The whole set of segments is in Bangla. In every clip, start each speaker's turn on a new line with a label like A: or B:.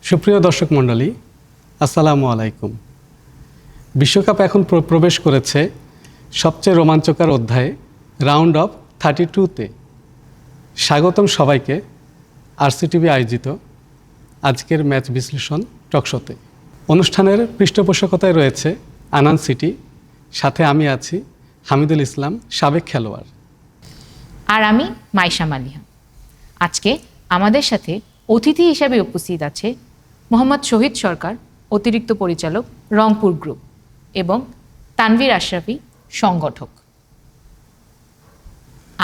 A: সুপ্রিয় দর্শক মণ্ডলী, আসসালামু আলাইকুম। বিশ্বকাপ এখন প্রবেশ করেছে সবচেয়ে রোমাঞ্চকর অধ্যায়ে, রাউন্ড অফ 32-তে। স্বাগতম সবাইকে আরসিটিভি আয়োজিত আজকের ম্যাচ বিশ্লেষণ টকশোতে। অনুষ্ঠানের পৃষ্ঠপোষকতায় রয়েছে আনান সিটি, সাথে আমি আছি হামিদুল ইসলাম, সাবেক খেলোয়াড়।
B: আর আমি মাইশা মালিহা। আজকে আমাদের সাথে অতিথি হিসাবে উপস্থিত আছে মোহাম্মদ শহীদ সরকার, অতিরিক্ত পরিচালক, রংপুর গ্রুপ, এবং তানভীর আশরাফি, সংগঠক।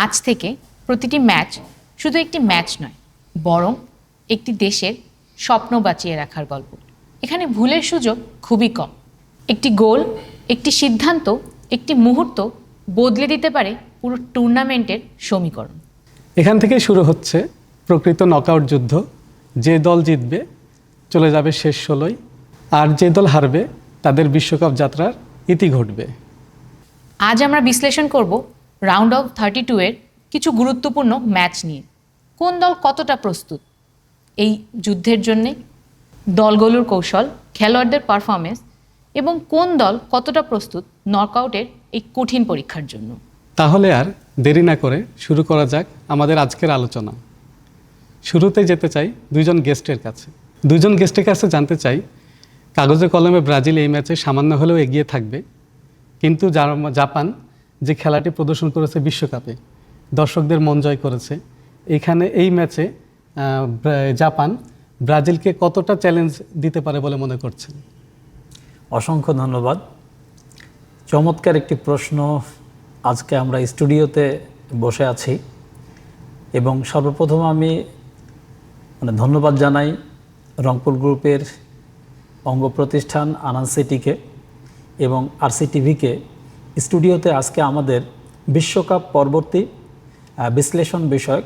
B: আজ থেকে প্রতিটি ম্যাচ শুধু একটি ম্যাচ নয়, বরং একটি দেশের স্বপ্ন বাঁচিয়ে রাখার গল্প। এখানে ভুলের সুযোগ খুবই কম। একটি গোল, একটি সিদ্ধান্ত, একটি মুহূর্ত বদলে দিতে পারে পুরো টুর্নামেন্টের সমীকরণ।
A: এখান থেকেই শুরু হচ্ছে প্রকৃত নকআউট যুদ্ধ। যে দল জিতবে চলে যাবে শেষ 16, আর যে দল হারবে তাদের বিশ্বকাপ যাত্রার ইতি ঘটবে।
B: আজ আমরা বিশ্লেষণ করব রাউন্ড অফ 32-এর কিছু গুরুত্বপূর্ণ ম্যাচ নিয়ে। কোন দল কতটা প্রস্তুত এই যুদ্ধের জন্যে, দলগুলোর কৌশল, খেলোয়াড়দের পারফরমেন্স, এবং কোন দল কতটা প্রস্তুত নকআউটের এই কঠিন পরীক্ষার জন্য।
A: তাহলে আর দেরি না করে শুরু করা যাক আমাদের আজকের আলোচনা। শুরুতে যেতে চাই দুইজন গেস্টের কাছে জানতে চাই, কাগজে কলমে ব্রাজিল এই ম্যাচে সামান্য হলেও এগিয়ে থাকবে, কিন্তু জাপান যে খেলাটি প্রদর্শন করেছে বিশ্বকাপে, দর্শকদের মন জয় করেছে, এই ম্যাচে জাপান ব্রাজিলকে কতটা চ্যালেঞ্জ দিতে পারে বলে মনে করছেন?
C: অসংখ্য ধন্যবাদ। চমৎকার একটি প্রশ্ন। আজকে আমরা স্টুডিওতে বসে আছি এবং সর্বপ্রথম আমি ধন্যবাদ জানাই রংপুর গ্রুপের অঙ্গ প্রতিষ্ঠান আনান সিটিকে এবং আরসিটিভিকে স্টুডিওতে আজকে আমাদের বিশ্বকাপ পরবর্তী বিশ্লেষণ বিষয়ক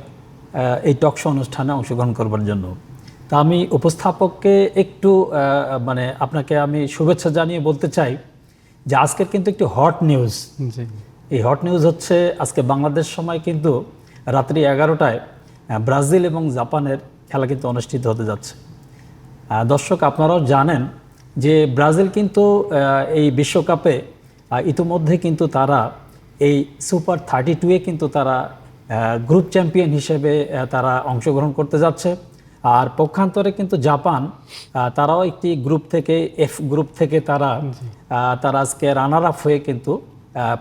C: এই টকশো অনুষ্ঠানে অংশগ্রহণ করবার জন্য। তা আমি উপস্থাপককে একটু আপনাকে আমি শুভেচ্ছা জানিয়ে বলতে চাই যে আজকের কিন্তু একটি হট নিউজ। এই হট নিউজ হচ্ছে আজকে বাংলাদেশ সময় কিন্তু রাত্রি 11টায় ব্রাজিল এবং জাপানের খেলা কিন্তু অনুষ্ঠিত হতে যাচ্ছে। দর্শক, আপনারাও জানেন যে ব্রাজিল কিন্তু এই বিশ্বকাপে ইতিমধ্যে কিন্তু তারা এই সুপার 32-এ কিন্তু তারা গ্রুপ চ্যাম্পিয়ন হিসেবে তারা অংশগ্রহণ করতে যাচ্ছে। আর পক্ষান্তরে কিন্তু জাপান, তারাও একটি গ্রুপ থেকে, এফ গ্রুপ থেকে তারা আজকে রানার আপ হয়ে কিন্তু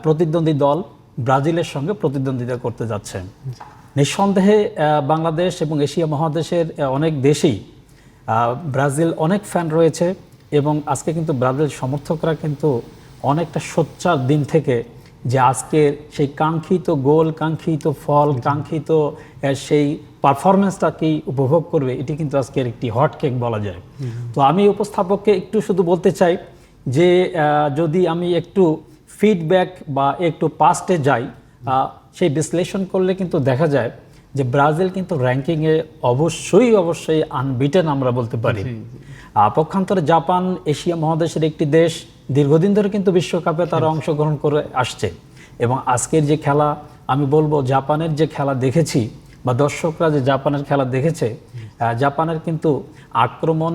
C: প্রতিদ্বন্দ্বী দল ব্রাজিলের সঙ্গে প্রতিদ্বন্দ্বিতা করতে যাচ্ছে। নিঃসন্দেহে বাংলাদেশ এবং এশিয়া মহাদেশের অনেক দেশেই ব্রাজিল অনেক ফ্যান রয়েছে এবং আজকে কিন্তু ব্রাজিল সমর্থকরা কিন্তু অনেকটা সোচ্চার দিন থেকে যে আজকের সেই কাঙ্ক্ষিত গোল, কাঙ্ক্ষিত ফল, কাঙ্ক্ষিত সেই পারফরমেন্সটাকেই উপভোগ করবে, এটি কিন্তু আজকের একটি হট কেক বলা যায়। তো আমি উপস্থাপককে একটু শুধু বলতে চাই যে যদি আমি একটু ফিডব্যাক বা একটু পাস্টে যাই, সেই বিশ্লেষণ করলে কিন্তু দেখা যায় যে ব্রাজিল কিন্তু র্যাঙ্কিংয়ে অবশ্যই আনবিটেন আমরা বলতে পারি। পক্ষান্তরে জাপান এশিয়া মহাদেশের একটি দেশ, দীর্ঘদিন ধরে কিন্তু বিশ্বকাপে তারা অংশগ্রহণ করে আসছে এবং আজকের যে খেলা, আমি বলবো জাপানের যে খেলা দেখেছি বা দর্শকরা যে জাপানের খেলা দেখেছে, জাপানের কিন্তু আক্রমণ,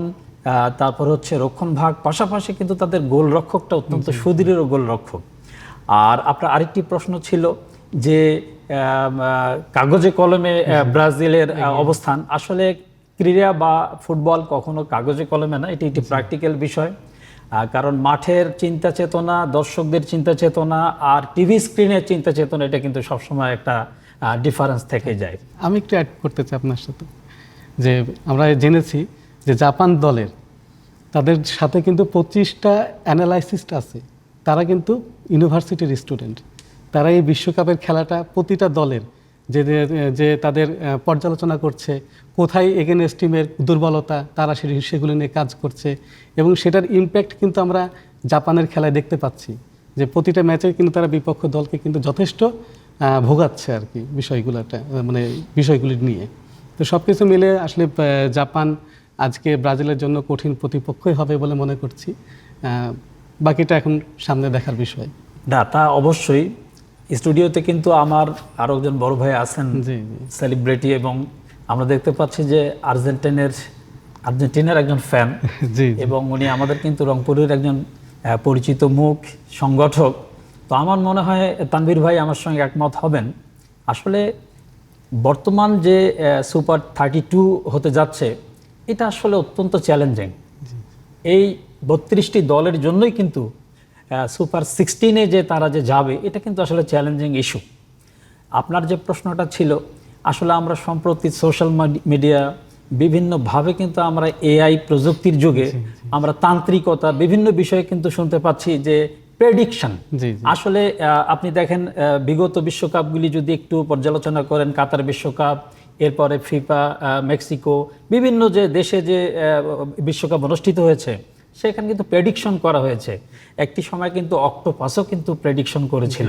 C: তারপর হচ্ছে রক্ষণভাগ, পাশাপাশি কিন্তু তাদের গোলরক্ষকটা অত্যন্ত সুদৃঢ় গোলরক্ষক। আর আপনার আরেকটি প্রশ্ন ছিল যে কাগজে কলমে ব্রাজিলের অবস্থান। আসলে ক্রীড়া বা ফুটবল কখনো কাগজে কলমে না, এটি একটি প্র্যাকটিক্যাল বিষয়। কারণ মাঠের চিন্তা চেতনা, দর্শকদের চিন্তা চেতনা আর টিভি স্ক্রিনের চিন্তা চেতনা, এটা কিন্তু সবসময় একটা ডিফারেন্স থেকে যায়।
A: আমি একটু অ্যাড করতে চাই আপনার সাথে, যে আমরা জেনেছি যে জাপান দলের তাদের সাথে কিন্তু 25টা অ্যানালাইসিস্ট আছে, তারা কিন্তু ইউনিভার্সিটির স্টুডেন্ট। তারা এই বিশ্বকাপের খেলাটা প্রতিটা দলের যে তাদের পর্যালোচনা করছে, কোথায় এগেনস্ট টিমের দুর্বলতা, তারা সেগুলো নিয়ে কাজ করছে এবং সেটার ইম্প্যাক্ট কিন্তু আমরা জাপানের খেলায় দেখতে পাচ্ছি যে প্রতিটা ম্যাচে কিন্তু তারা বিপক্ষ দলকে কিন্তু যথেষ্ট ভোগাচ্ছে আর কি বিষয়গুলি নিয়ে। তো সব কিছু মিলে আসলে জাপান আজকে ব্রাজিলের জন্য কঠিন প্রতিপক্ষই হবে বলে মনে করছি। বাকিটা এখন সামনে দেখার বিষয়।
C: না, তা অবশ্যই। স্টুডিওতে কিন্তু আমার আরও একজন বড় ভাই আছেন, সেলিব্রিটি, এবং আমরা দেখতে পাচ্ছি যে আর্জেন্টিনার আর্জেন্টিনার একজন ফ্যান
A: জি
C: এবং উনি আমাদের কিন্তু রংপুরের একজন পরিচিত মুখ সংগঠক। তো আমার মনে হয় তানভীর ভাই আমার সঙ্গে একমত হবেন। আসলে বর্তমান যে সুপার 32 হতে যাচ্ছে এটা আসলে অত্যন্ত চ্যালেঞ্জিং। এই 32টি দলের জন্যই কিন্তু সুপার 16-এ যে তারা যে যাবে এটা কিন্তু আসলে চ্যালেঞ্জিং ইস্যু। আপনার যে প্রশ্নটা ছিল, আসলে আমরা সম্প্রতি সোশ্যাল মিডিয়া বিভিন্নভাবে কিন্তু আমরা এআই প্রযুক্তির যুগে আমরা তান্ত্রিকতা বিভিন্ন বিষয়ে কিন্তু শুনতে পাচ্ছি যে প্রেডিকশন।
A: জি
C: আসলে আপনি দেখেন বিগত বিশ্বকাপগুলি যদি একটু পর্যালোচনা করেন, কাতার বিশ্বকাপ, এরপরে ফিফা, মেক্সিকো, বিভিন্ন যে দেশে যে বিশ্বকাপ অনুষ্ঠিত হয়েছে সেখানে কিন্তু প্রেডিকশন করা হয়েছে। একটি সময় কিন্তু অক্টোপাসও কিন্তু প্রেডিকশন করেছিল।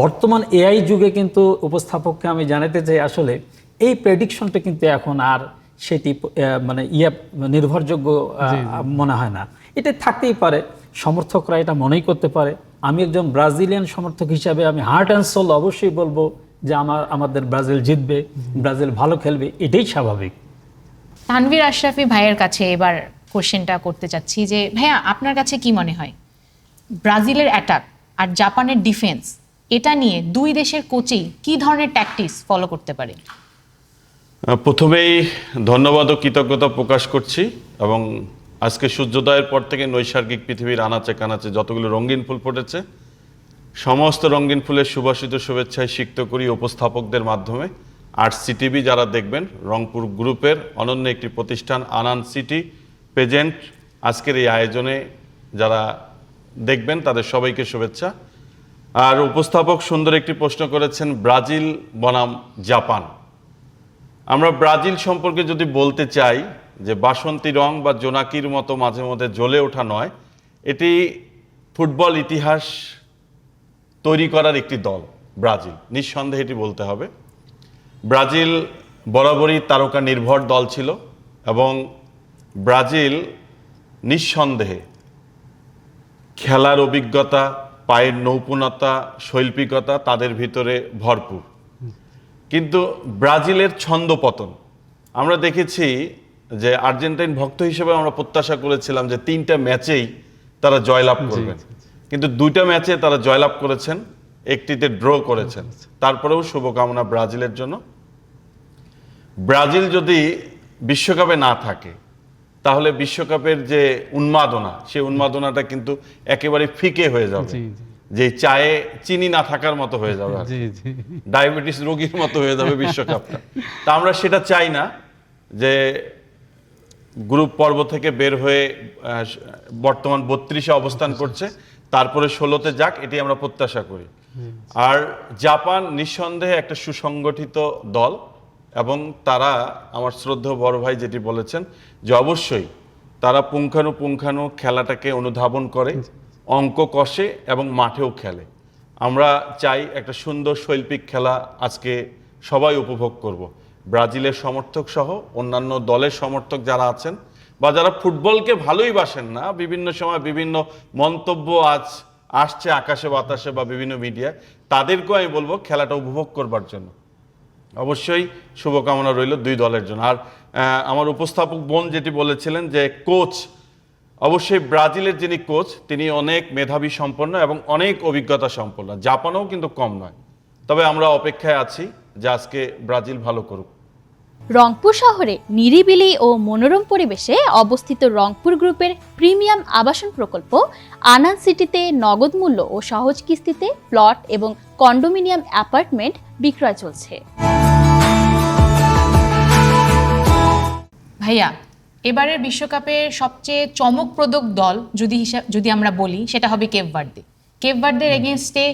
C: বর্তমান এআই যুগে কিন্তু উপস্থাপককে আমি জানাতে চাই আসলে এই প্রেডিকশনটা কিন্তু এখন আর সেটি মানে নির্ভরযোগ্য মনে হয় না। এটা থাকতেই পারে, সমর্থকরা এটা মনেই করতে পারে। আমি একজন ব্রাজিলিয়ান সমর্থক হিসাবে আমি হার্ট অ্যান্ড সোল অবশ্যই বলবো যে আমাদের ব্রাজিল জিতবে, ব্রাজিল ভালো খেলবে, এটাই স্বাভাবিক।
B: তানভীর আশরাফি ভাইয়ের কাছে এবার কোশ্চেনটা করতে চাচ্ছি যে ভাইয়া আপনার কাছে কি মনে হয় ব্রাজিলের অ্যাটাক আর জাপানের ডিফেন্স এটা নিয়ে দুই দেশের কোচই কি ধরনের ট্যাকটিক্স ফলো করতে পারে?
D: প্রথমেই ধন্যবাদ ও কৃতজ্ঞতা প্রকাশ করছি এবং আজকে সূর্যোদয়ের পর থেকে নৈসর্গিক পৃথিবীর আনাচে কানাচে যতগুলো রঙিন ফুল ফুটেছে সমস্ত রঙিন ফুলের সুবাসিত শুভেচ্ছায় সিক্ত করি উপস্থাপকদের মাধ্যমে। আর সিটিভি যারা দেখবেন, রংপুর গ্রুপের অনন্য একটি প্রতিষ্ঠান আনান সিটি প্রেজেন্ট আজকের এই আয়োজনে যারা দেখবেন তাদের সবাইকে শুভেচ্ছা। আর উপস্থাপক সুন্দর একটি প্রশ্ন করেছেন, ব্রাজিল বনাম জাপান। আমরা ব্রাজিল সম্পর্কে যদি বলতে চাই যে বাসন্তী রং বা জোনাকির মতো মাঝে মধ্যে জ্বলে ওঠা নয়, এটি ফুটবল ইতিহাস তৈরি করার একটি দল ব্রাজিল, নিঃসন্দেহে এটি বলতে হবে। ব্রাজিল বরাবরই তারকা নির্ভর দল ছিল এবং ব্রাজিল নিঃসন্দেহে খেলার অভিজ্ঞতা, পায়ের নৌপুণতা, শৈল্পিকতা তাদের ভিতরে ভরপুর। কিন্তু ব্রাজিলের ছন্দপতন আমরা দেখেছি যে আর্জেন্টাইন ভক্ত হিসেবে আমরা প্রত্যাশা করেছিলাম যে 3টা ম্যাচেই তারা জয়লাভ করবেন, কিন্তু 2টা ম্যাচে তারা জয়লাভ করেছেন, একটিতে ড্র করেছেন। তারপরেও শুভকামনা ব্রাজিলের জন্য। ব্রাজিল যদি বিশ্বকাপে না থাকে তাহলে বিশ্বকাপের যে উন্মাদনা, সেই উন্মাদনাটা কিন্তু একেবারে ফিকে হয়ে যাবে, যে চায়ে চিনি না থাকার মতো হয়ে যাবে, ডায়াবেটিস রোগীর মতো হয়ে যাবে বিশ্বকাপটা। তা আমরা সেটা চাই না, যে গ্রুপ পর্ব থেকে বের হয়ে বর্তমান 32-এ অবস্থান করছে, তারপরে 16-তে যাক, এটি আমরা প্রত্যাশা করি। আর জাপান নিঃসন্দেহে একটা সুসংগঠিত দল এবং তারা আমার শ্রদ্ধেয় বড় ভাই যেটি বলেছেন যে অবশ্যই তারা পুঙ্খানু খেলাটাকে অনুধাবন করে, অঙ্ক কষে এবং মাঠেও খেলে। আমরা চাই একটা সুন্দর শৈল্পিক খেলা আজকে সবাই উপভোগ করব। ব্রাজিলের সমর্থক সহ অন্যান্য দলের সমর্থক যারা আছেন বা যারা ফুটবলকে ভালোই বাসেন না, বিভিন্ন সময় বিভিন্ন মন্তব্য আসছে আকাশে বাতাসে বা বিভিন্ন মিডিয়ায়, তাদেরকেও আমি বলবো খেলাটা উপভোগ করবার জন্য। অবশ্যই শুভকামনা রইল দুই দলের জন্য। আর আমার উপস্থাপক বোন যেটি বলেছিলেন যে কোচ, অবশ্যই ব্রাজিলের যিনি কোচ তিনি অনেক মেধাবী সম্পন্ন এবং অনেক অভিজ্ঞতা সম্পন্ন, জাপানও কিন্তু কম নয়। তবে আমরা অপেক্ষায় আছি যে আজকে ব্রাজিল ভালো করুক।
E: রংপুর শহরে নিরিবিলি ও মনোরম পরিবেশে অবস্থিত রংপুর গ্রুপের প্রিমিয়াম আবাসন প্রকল্প আনান সিটিতে নগদ মূল্য ও সহজ কিস্তিতে প্লট এবং কন্ডোমিনিয়াম অ্যাপার্টমেন্ট বিক্রয় চলছে।
B: ভাইয়া, এবারের বিশ্বকাপের সবচেয়ে চমকপ্রদ দল যদি আমরা বলি সেটা হবে কেপ ভার্দে। কেপ ভার্দের এগেনস্টে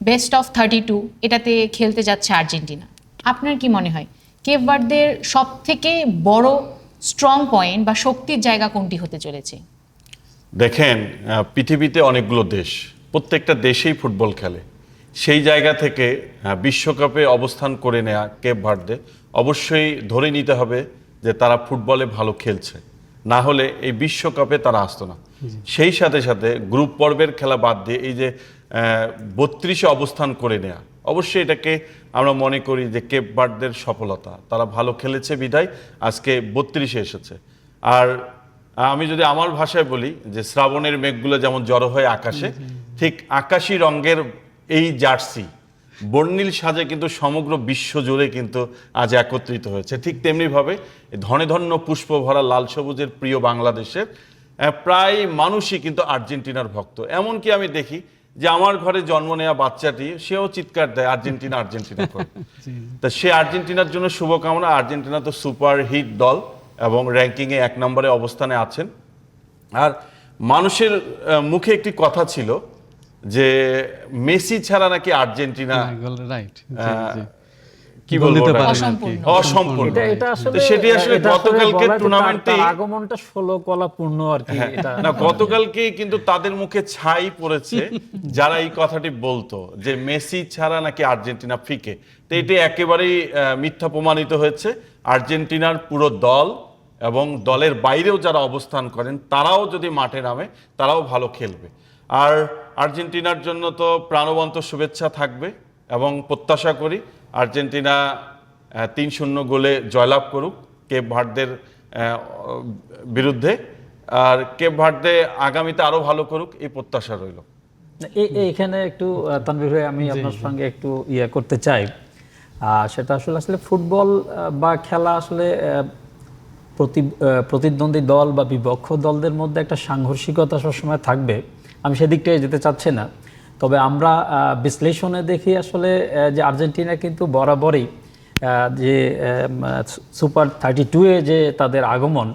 B: বেস্ট অফ 32 এটাতে খেলতে যাচ্ছে আর্জেন্টিনা। আপনার কি মনে হয় কেপ ভার্দের সব থেকে বড় স্ট্রং পয়েন্ট বা শক্তির জায়গা কোনটি হতে চলেছে?
D: দেখেন, পৃথিবীতে অনেকগুলো দেশ, প্রত্যেকটা দেশেই ফুটবল খেলে। সেই জায়গা থেকে বিশ্বকাপে অবস্থান করে নেয়া কেপ ভার্দে অবশ্যই ধরে নিতে হবে যে তারা ফুটবলে ভালো খেলছে, না হলে এই বিশ্বকাপে তারা আসতো না। সেই সাথে সাথে গ্রুপ পর্বের খেলা বাদ দিয়ে এই যে 32-এ অবস্থান করে নেয়া, অবশ্যই এটাকে আমরা মনে করি যে কেপ ভার্দের সফলতা। তারা ভালো খেলেছে বিধায় আজকে 32-এ এসেছে। আর আমি যদি আমার ভাষায় বলি যে শ্রাবণের মেঘগুলো যেমন জড়ো হয়ে আকাশে, ঠিক আকাশী রঙের এই জার্সি বর্ণিল সাজে কিন্তু সমগ্র বিশ্ব জুড়ে কিন্তু আজ একত্রিত হয়েছে। ঠিক তেমনিভাবে ধনে ধন্য পুষ্প ভরা লাল সবুজের প্রিয় বাংলাদেশের প্রায় মানুষই কিন্তু আর্জেন্টিনার ভক্ত। এমনকি আমি দেখি যে আমার ঘরে জন্ম নেওয়া বাচ্চাটি সেও চিৎকার দেয় আর্জেন্টিনা আর্জেন্টিনা করে। তা সে আর্জেন্টিনার জন্য শুভকামনা। আর্জেন্টিনা তো সুপার হিট দল এবং র্যাঙ্কিংয়ে 1 নম্বরে অবস্থানে আছেন। আর মানুষের মুখে একটি কথা ছিল যে মেসি ছাড়া নাকি আর্জেন্টিনা
A: রাইট,
D: কি বলবো ওটা?
B: অসম্পূর্ণ।
D: অসম্পূর্ণ।
C: এটা আসলে
D: তো সেটি আসলে
C: এটা আসলে
D: গতকালকে
C: বলা যায়
D: টুর্নামেন্টে
C: তার আগমনটা 16 কলাপূর্ণ আর কি। এটা
D: না, গতকালকে কিন্তু তাদের মুখে ছাই পড়েছে যারা এই কথাটি বলতো যে মেসি ছাড়া নাকি আর্জেন্টিনা ফিকে। তো এটি একেবারেই মিথ্যা প্রমাণিত হয়েছে। আর্জেন্টিনার পুরো দল এবং দলের বাইরেও যারা অবস্থান করেন তারাও যদি মাঠে নামে তারাও ভালো খেলবে। আর আর্জেন্টিনার জন্য তো প্রাণবন্ত শুভেচ্ছা থাকবে এবং প্রত্যাশা করি আর্জেন্টিনা 3-0 গোলে জয়লাভ করুক কেপ ভার্দের বিরুদ্ধে। আর কেপ ভার্দে আগামীতে আরো ভালো করুক এই প্রত্যাশা রইল।
C: এইখানে একটু তানভীর ভাই আমি আপনার সঙ্গে একটু করতে চাই। সেটা আসলে ফুটবল বা খেলা আসলে প্রতিদ্বন্দ্বী দল বা বিপক্ষ দলদের মধ্যে একটা সাংঘর্ষিকতা সবসময় থাকবে। আমি সেদিকটাই যেতে চাচ্ছি না। তবে আমরা বিশ্লেষণে দেখি আসলে যে আর্জেন্টিনা কিন্তু বরাবরই যে সুপার 32-এ যে তাদের আগমন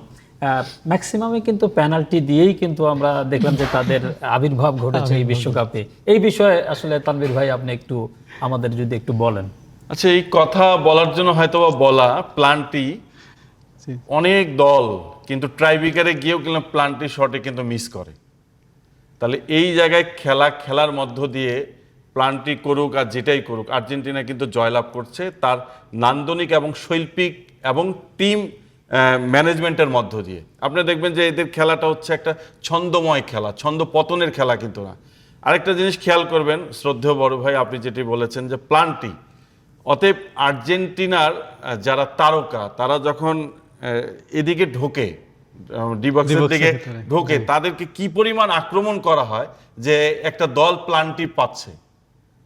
C: ম্যাক্সিমামে কিন্তু পেনাল্টি দিয়েই কিন্তু আমরা দেখলাম যে তাদের আবির্ভাব ঘটেছে এই বিশ্বকাপে। এই বিষয়ে আসলে তানভীর ভাই আপনি একটু আমাদের যদি একটু বলেন।
D: আচ্ছা, এই কথা বলার জন্য হয়তোবা বলা প্লান্টি অনেক দল কিন্তু ট্রাইব্রেকারে গিয়েও কিন্তু প্লান্টি শটে কিন্তু মিস করে। তাহলে এই জায়গায় খেলার মধ্য দিয়ে প্লান্টি করুক আর যেটাই করুক আর্জেন্টিনা কিন্তু জয়লাভ করছে তার নান্দনিক এবং শৈল্পিক এবং টিম ম্যানেজমেন্টের মধ্য দিয়ে। আপনি দেখবেন যে এদের খেলাটা হচ্ছে একটা ছন্দময় খেলা, ছন্দ পতনের খেলা কিন্তু না। আরেকটা জিনিস খেয়াল করবেন শ্রদ্ধেয় বড় ভাই, আপনি যেটি বলেছেন যে প্লান্টি, অতএব আর্জেন্টিনার যারা তারকা তারা যখন এদিকে ঢোকে ডি বক্সের দিকে ঢোকে তাদেরকে কি পরিমাণ আক্রমণ করা হয় যে একটা দল প্লান্টি পাচ্ছে।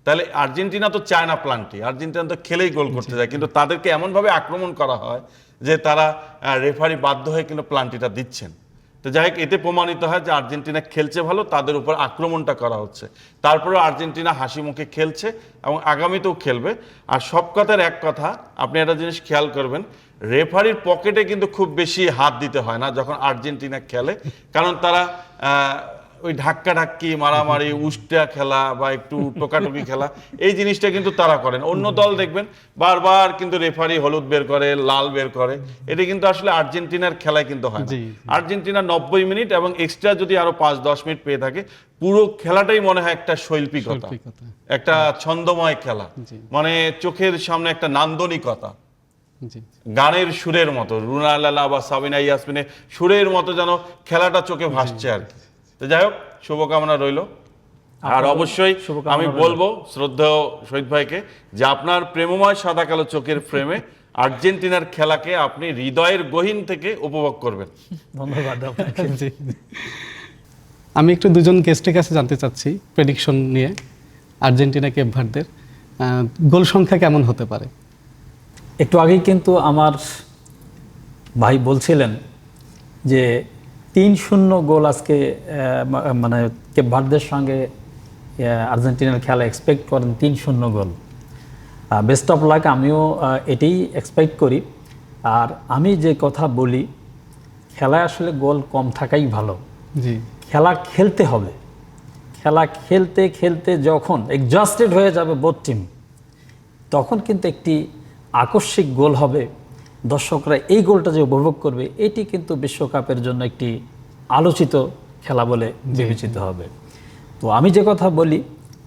D: তাহলে আর্জেন্টিনা তো চায় না প্লান্টি, আর্জেন্টিনা তো খেলেই গোল করতে যায়, কিন্তু তাদেরকে এমনভাবে আক্রমণ করা হয় যে তারা রেফারি বাধ্য হয়ে কিন্তু প্লান্টিটা দিচ্ছেন। তো যাই হোক, এতে প্রমাণিত হয় যে আর্জেন্টিনা খেলছে ভালো, তাদের উপর আক্রমণটা করা হচ্ছে। তারপরে আর্জেন্টিনা হাসি মুখে খেলছে এবং আগামীতেও খেলবে। আর সব কথার এক কথা, আপনি একটা জিনিস খেয়াল করবেন, রেফারির পকেটে কিন্তু খুব বেশি হাত দিতে হয় না যখন আর্জেন্টিনা খেলে, কারণ তারা ওই ধাক্কি মারামারি উষ্টা খেলা বা একটু টোকাটুকি খেলা এই জিনিসটা কিন্তু তারা করেন। অন্য দল দেখবেন বারবার কিন্তু রেফারি হলুদ বের করে, লাল বের করে, এটা কিন্তু আসলে আর্জেন্টিনার খেলায় কিন্তু হয় না। আর্জেন্টিনা 90 মিনিট এবং এক্সট্রা যদি আরো 5-10 মিনিট পেয়ে থাকে, পুরো খেলাটাই মনে হয় একটা শৈল্পিকতা, একটা ছন্দময় খেলা, মানে চোখের সামনে একটা নান্দনিকতা, গানের সুরের মতো, রুনালালা বা সাবিনা ইয়াসমিনের সুরের মতো যেন খেলাটা চোখে ভাসছে আর কি। তো যাই হোক, শুভকামনা রইল। আর অবশ্যই আমি বলবো শ্রদ্ধেয় শহীদ ভাইকে যে আপনার প্রেমময় সাদা কালো চোখের ফ্রেমে আর্জেন্টিনার খেলাকে আপনি হৃদয়ের গহীন থেকে উপভোগ করবেন।
C: ধন্যবাদ আপনাকে।
A: আমি একটু দুজন গেস্টের কাছে জানতে চাচ্ছি প্রেডিকশন নিয়ে আর্জেন্টিনা কেপ ভার্দের গোল সংখ্যা কেমন হতে পারে।
C: একটু আগেই কিন্তু আমার ভাই বলছিলেন যে 3-0 গোল আজকে মানে কেপ ভার্দের সঙ্গে আর্জেন্টিনার খেলা এক্সপেক্ট করেন 3-0 গোল। বেস্ট অফ লাক, আমিও এটাই এক্সপেক্ট করি। আর আমি যে কথা বলি, খেলায় আসলে গোল কম থাকাই ভালো।
A: জি,
C: খেলা খেলতে হবে। খেলা খেলতে খেলতে যখন এক্সজস্টেড হয়ে যাবে বোথ টিম, তখন কিন্তু একটি আকস্মিক গোল হবে। দর্শকরা এই গোলটা যে উপভোগ করবে, এটি কিন্তু বিশ্বকাপের জন্য একটি আলোচিত খেলা বলে বিবেচিত হবে। তো আমি যে কথা বলি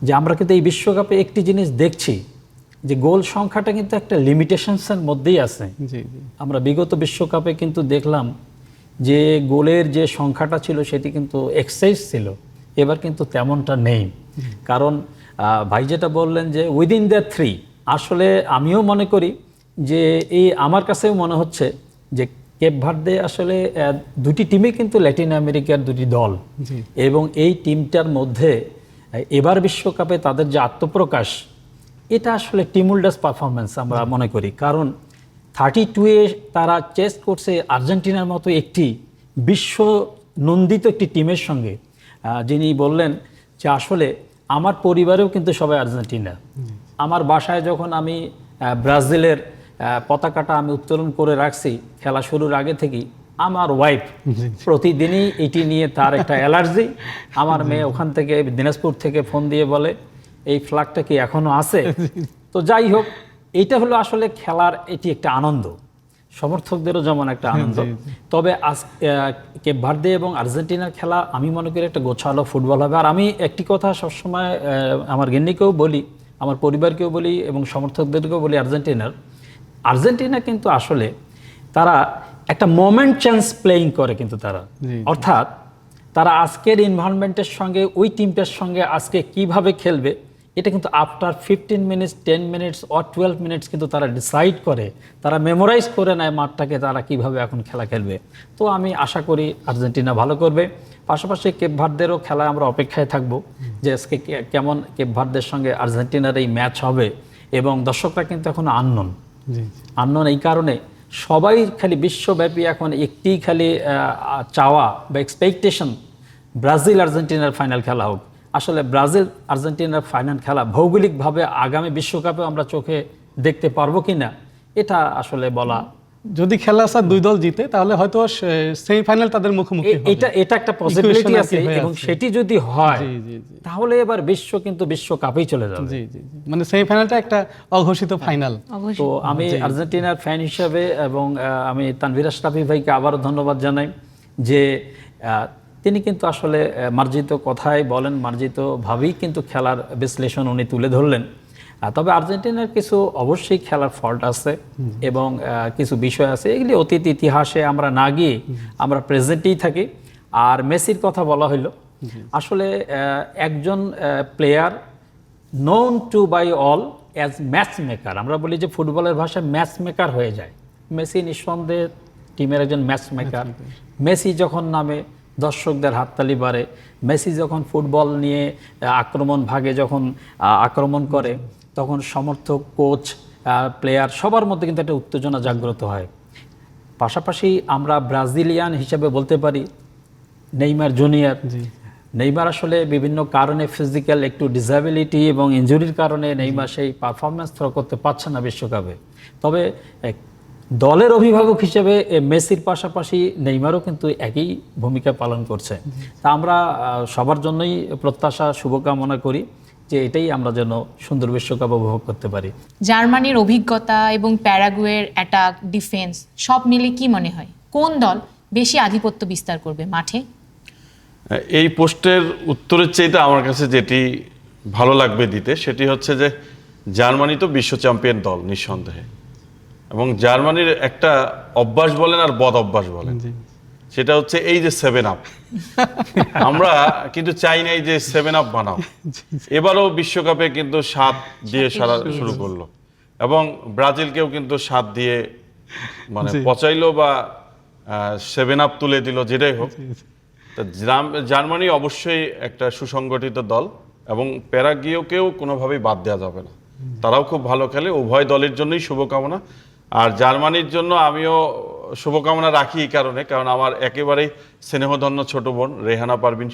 C: যে আমরা কিন্তু এই বিশ্বকাপে একটি জিনিস দেখছি যে গোল সংখ্যাটা কিন্তু একটা লিমিটেশনসের মধ্যেই আছে। আমরা বিগত বিশ্বকাপে কিন্তু দেখলাম যে গোলের যে সংখ্যাটা ছিল সেটি কিন্তু এক্সেস ছিল, এবার কিন্তু তেমনটা নেই। কারণ ভাই যেটা বললেন যে উইদিন দ্য 3, আসলে আমিও মনে করি যে এই আমার কাছেও মনে হচ্ছে যে কেপ ভার্দে আসলে দুটি টিমে কিন্তু ল্যাটিন আমেরিকার দুটি দল, এবং এই টিমটার মধ্যে এবার বিশ্বকাপে তাদের যে আত্মপ্রকাশ, এটা আসলে টিমুলডাস পারফরমেন্স আমরা মনে করি। কারণ 32-এ তারা চেস্ট করছে আর্জেন্টিনার মতো একটি বিশ্ব নন্দিত একটি টিমের সঙ্গে। যিনি বললেন যে আসলে আমার পরিবারেও কিন্তু সবাই আর্জেন্টিনা। আমার বাসায় যখন আমি ব্রাজিলের পতাকাটা আমি উত্তোলন করে রাখছি খেলা শুরুর আগে থেকেই, আমার ওয়াইফ প্রতিদিনই এটি নিয়ে তার একটা অ্যালার্জি। আমার মেয়ে ওখান থেকে দিনাজপুর থেকে ফোন দিয়ে বলে এই ফ্ল্যাগটা কি এখনো আছে? তো যাই হোক, এইটা হলো আসলে খেলার এটি একটা আনন্দ, সমর্থকদেরও যেমন একটা আনন্দ। তবে আজ কেপ ভার্দে এবং আর্জেন্টিনার খেলা আমি মনে করি একটা গোছালো ফুটবল হবে। আর আমি একটি কথা সবসময় আমার গিন্নিকেও বলি, আমার পরিবারকেও বলি এবং সমর্থকদেরকেও বলি, আর্জেন্টিনা কিন্তু আসলে তারা একটা মোমেন্ট চেঞ্জ প্লেয়িং করে কিন্তু তারা, অর্থাৎ তারা আজকের এনভায়রনমেন্টের সঙ্গে ওই টিমটার সঙ্গে আজকে কিভাবে খেলবে এটা কিন্তু after 15 minutes 10 minutes or 12 minutes কিন্তু তারা ডিসাইড করে, তারা মেমোরাইজ করে নেয় মাঠটাকে তারা কিভাবে এখন খেলা খেলবে। তো আমি আশা করি আর্জেন্টিনা ভালো করবে। পাশাপাশি কেপ ভার্দেরও খেলায় আমরা অপেক্ষায় থাকব যে আজকে কেমন কেপ ভার্দের সঙ্গে আর্জেন্টিনার এই ম্যাচ হবে। এবং দর্শকরা কিন্তু এখন আননোন এই কারণে সবাই খালি বিশ্বব্যাপী এখন একটি খালি চাওয়া বা এক্সপেকটেশন, ব্রাজিল আর্জেন্টিনার ফাইনাল খেলা হোক। আসলে ব্রাজিল আর্জেন্টিনার ফাইনাল খেলা ভৌগোলিকভাবে আগামী বিশ্বকাপে আমরা চোখে দেখতে পারবো কিনা এটা আসলে বলা।
A: যদি খেলা দুই দল জিতে তাহলে হয়তো সেমিফাইনাল তাদের মুখোমুখি হবে,
C: এটা একটা পসিবিলিটি আছে। এবং সেটি যদি হয় তাহলে এবার বিশ্ব কিন্তু বিশ্বকাপেই চলে যাবে।
A: মানে সেমিফাইনালটা একটা অঘোষিত ফাইনাল।
C: তো আমি আর্জেন্টিনার ফ্যান হিসাবে এবং আমি তানভীর আশরাফি ভাইকে আবারও ধন্যবাদ জানাই যে তিনি কিন্তু আসলে মার্জিত কথাই বলেন, মার্জিতভাবেই কিন্তু খেলার বিশ্লেষণ উনি তুলে ধরলেন। তবে আর্জেন্টিনার কিছু অবশ্যই খেলার ফল্ট আছে এবং কিছু বিষয় আছে, এগুলি অতীত ইতিহাসে আমরা না গিয়ে আমরা প্রেজেন্টেই থাকি। আর মেসির কথা বলা হইল, আসলে একজন player known to by all as match maker, আমরা বলি যে ফুটবলের ভাষায় ম্যাচ মেকার হয়ে যায়। মেসি নিঃসন্দেহে টিমের একজন ম্যাচ মেকার। মেসি যখন নামে দর্শকদের হাততালি বাড়ে, মেসি যখন ফুটবল নিয়ে আক্রমণ ভাগে যখন আক্রমণ করে তখন সমর্থক, কোচ, প্লেয়ার সবার মধ্যে কিন্তু একটা উত্তেজনা জাগ্রত হয়। পাশাপাশি আমরা ব্রাজিলিয়ান হিসেবে বলতে পারি নেইমার জুনিয়র। নেইমার আসলে বিভিন্ন কারণে ফিজিক্যাল একটু ডিসএবিলিটি এবং ইনজুরির কারণে নেইমার সেই পারফরমেন্স থ্রো করতে পারছে না বিশ্বকাপে। তবে দলের অভিভাবক হিসেবে মেসির পাশাপাশি নেইমারও কিন্তু একই ভূমিকা পালন করছে। তা আমরা সবার জন্যই প্রত্যাশা, শুভকামনা করি যে এটাই আমরা যেন সুন্দর বিশ্বকাপ উপভোগ করতে পারি।
B: জার্মানির অভিজ্ঞতা এবং প্যারাগুয়ের অ্যাটাক, ডিফেন্স সব মিলে কি মনে হয় কোন দল বেশি আধিপত্য বিস্তার করবে মাঠে?
D: এই পোস্টের উত্তরের চাইতে আমার কাছে যেটি ভালো লাগবে দিতে সেটি হচ্ছে যে জার্মানি তো বিশ্ব চ্যাম্পিয়ন দল নিঃসন্দেহে, এবং জার্মানির একটা অভ্যাস বলেন আর বদ অভ্যাস বলেন, সেটা হচ্ছে এই যে 7 আপ। আমরা কিন্তু চাই নাই যে 7 আপ বানাও। এবারও বিশ্বকাপে কিন্তু 7 দিয়ে সারা শুরু করলো এবং ব্রাজিলকেও কিন্তু 7 দিয়ে মানে পচাইলো বা 7 আপ তুলে দিল, যেটাই হোক। জার্মানি অবশ্যই একটা সুসংগঠিত দল এবং প্যারাগুয়েকেও কোনোভাবেই বাদ দেওয়া যাবে না, তারাও খুব ভালো খেলে। উভয় দলের জন্যই শুভকামনা। আর জার্মানির জন্য আমিও শুভকামনা রাখি এই কারণে, কারণ আমার একেবারেই স্নেহধন্য ছোট বোন রেহানা পারভিন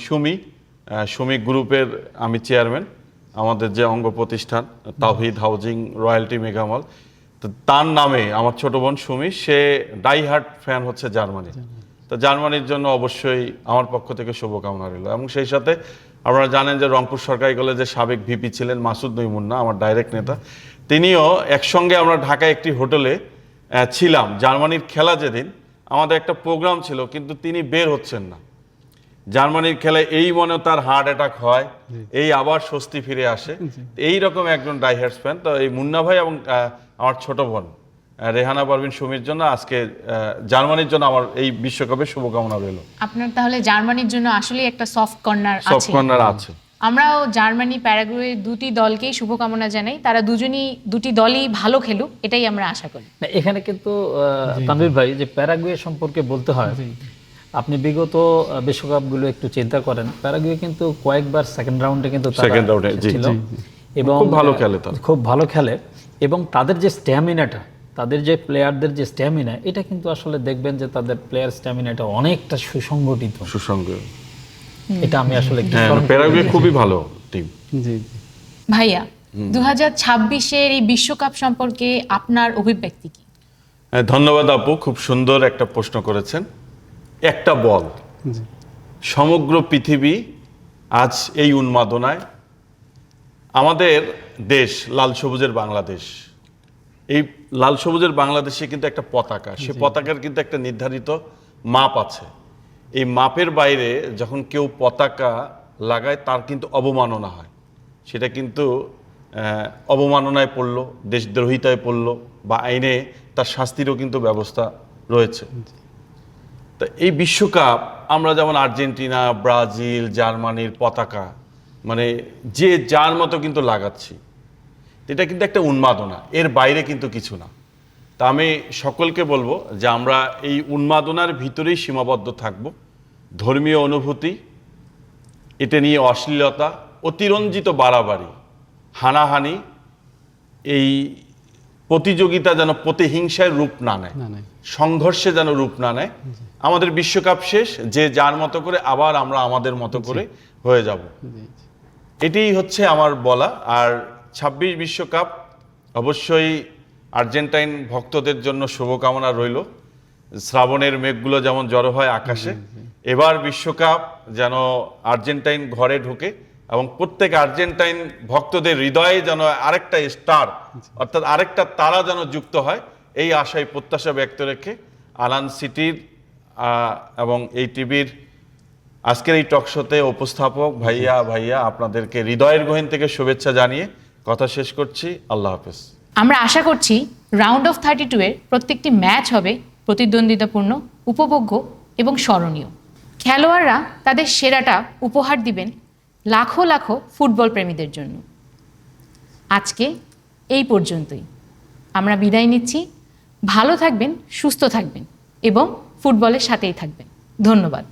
D: সুমি গ্রুপের আমি চেয়ারম্যান, আমাদের যে অঙ্গ প্রতিষ্ঠান তাওহিদ হাউজিং রয়্যালটি মেগামল, তো তার নামে আমার ছোট বোন সুমি, সে ডাইহার্ট ফ্যান হচ্ছে জার্মানির। তো জার্মানির জন্য অবশ্যই আমার পক্ষ থেকে শুভকামনা রইল। এবং সেই সাথে আপনারা জানেন যে রংপুর সরকারি কলেজের সাবেক ভিপি ছিলেন মাসুদ নইমুন্না, আমার ডাইরেক্ট নেতা, তিনিও একসঙ্গে আমরা ঢাকায় একটি হোটেলে ছিলাম জার্মানির খেলা যেদিন। আমাদের একটা প্রোগ্রাম ছিল কিন্তু তিনি বের হচ্ছেন না। জার্মানির খেলায় এই মনে তার হার্ট অ্যাটাক হয়, এই আবার স্বস্তি ফিরে আসে, এই রকম একজন ডাইহার্টস ফ্যান। তো এই মুন্না ভাই এবং আমার ছোট বোন রেহানা পারভিন সুমির জন্য আজকে জার্মানির জন্য আমার এই বিশ্বকাপের শুভকামনা রইল।
B: আপনার তাহলে জার্মানির জন্য আসলে একটা সফট কর্নার আছে।
D: সফট কর্নার আছে।
B: আমরাও জার্মানি, প্যারাগুয়ে দুটি দলকেই শুভকামনা জানাই। তারা দুটি দলই ভালো খেলুক, এটাই আমরা আশা করি।
C: না, এখানে কিন্তু তানভীর ভাই যে প্যারাগুয়ে সম্পর্কে বলতে হয়, আপনি বিগত বিশ্বকাপগুলো একটু চিন্তা করেন, প্যারাগুয়ে কিন্তু কয়েকবার সেকেন্ড রাউন্ডে কিন্তু
D: Second round এ, জি,
C: ছিল
D: জি,
C: এবং
D: খুব ভালো খেলে তারা।
C: খুব ভালো খেলে এবং তাদের যে স্ট্যামিনাটা, তাদের যে প্লেয়ারদের যে স্ট্যামিনা, এটা কিন্তু আসলে দেখবেন যে তাদের প্লেয়ার স্ট্যামিনাটা অনেকটা সুসংগঠিত।
D: সুসঙ্গ।
C: এটা আমি আসলে একটু
D: হ্যাঁ,
C: স্মরণ করে
D: প্যারাগুয়ে
C: দিয়েছি।
D: খুবই ভালো টিম।
A: জি জি।
B: ভাইয়া, 2026-এর এই বিশ্বকাপ সম্পর্কে আপনার অভিব্যক্তি কি?
D: হ্যাঁ, ধন্যবাদ আপু, খুব সুন্দর একটা প্রশ্ন করেছেন। একটা বল,
A: জি
D: সমগ্র পৃথিবী আজ এই উন্মাদনায়। আমাদের দেশ লাল সবুজের বাংলাদেশ, এই লাল সবুজের বাংলাদেশে কিন্তু একটা পতাকা, সে পতাকার কিন্তু একটা নির্ধারিত মাপ আছে। এই মাপের বাইরে যখন কেউ পতাকা লাগায় তার কিন্তু অবমাননা হয়, সেটা কিন্তু অবমাননায় পড়লো, দেশদ্রোহিতায় পড়লো, বা আইনে তার শাস্তিরও কিন্তু ব্যবস্থা রয়েছে। তা এই বিশ্বকাপ আমরা যেমন আর্জেন্টিনা, ব্রাজিল, জার্মানির পতাকা মানে যে যার মতো কিন্তু লাগাচ্ছি, এটা কিন্তু একটা উন্মাদনা, এর বাইরে কিন্তু কিছু না। তা আমি সকলকে বলবো যে আমরা এই উন্মাদনার ভিতরেই সীমাবদ্ধ থাকব। ধর্মীয় অনুভূতি, এটা নিয়ে অশ্লীলতা, অতিরঞ্জিত বাড়াবাড়ি, হানাহানি, এই প্রতিযোগিতা যেন প্রতিহিংসায় রূপ না নেয়,
A: না নেয়।
D: সংঘর্ষে যেন রূপ না নেয়। আমাদের বিশ্বকাপ শেষ, যে যার মতো করে আবার আমরা আমাদের মতো করে হয়ে যাব।
A: জি জি।
D: এটাই হচ্ছে আমার বলা। আর 26 বিশ্বকাপ অবশ্যই আর্জেন্টাইন ভক্তদের জন্য শুভকামনা রইল। শ্রাবণের মেঘগুলো যেমন জড়ো হয় আকাশে, এবার বিশ্বকাপ যেন আর্জেন্টাইন ঘরে ঢুকে এবং প্রত্যেক আর্জেন্টাইন ভক্তদের হৃদয়ে যেন আরেকটা স্টার, অর্থাৎ আরেকটা তারা যেন যুক্ত হয়, এই আশায় প্রত্যাশা ব্যক্ত রেখে আনান সিটির এবং এই টিভির আজকের এই টকশোতে উপস্থাপক ভাইয়া আপনাদেরকে হৃদয়ের গহীন থেকে শুভেচ্ছা জানিয়ে কথা শেষ করছি। আল্লাহ হাফেজ।
B: আমরা আশা করছি রাউন্ড অফ 32-এর প্রত্যেকটি ম্যাচ হবে প্রতিদ্বন্দ্বিতাপূর্ণ, উপভোগ্য এবং স্মরণীয়। খেলোয়াড়রা তাদের সেরাটা উপহার দিবেন লাখো লাখো ফুটবল প্রেমীদের জন্য। আজকে এই পর্যন্তই, আমরা বিদায় নিচ্ছি। ভালো থাকবেন, সুস্থ থাকবেন এবং ফুটবলের সাথেই থাকবেন। ধন্যবাদ।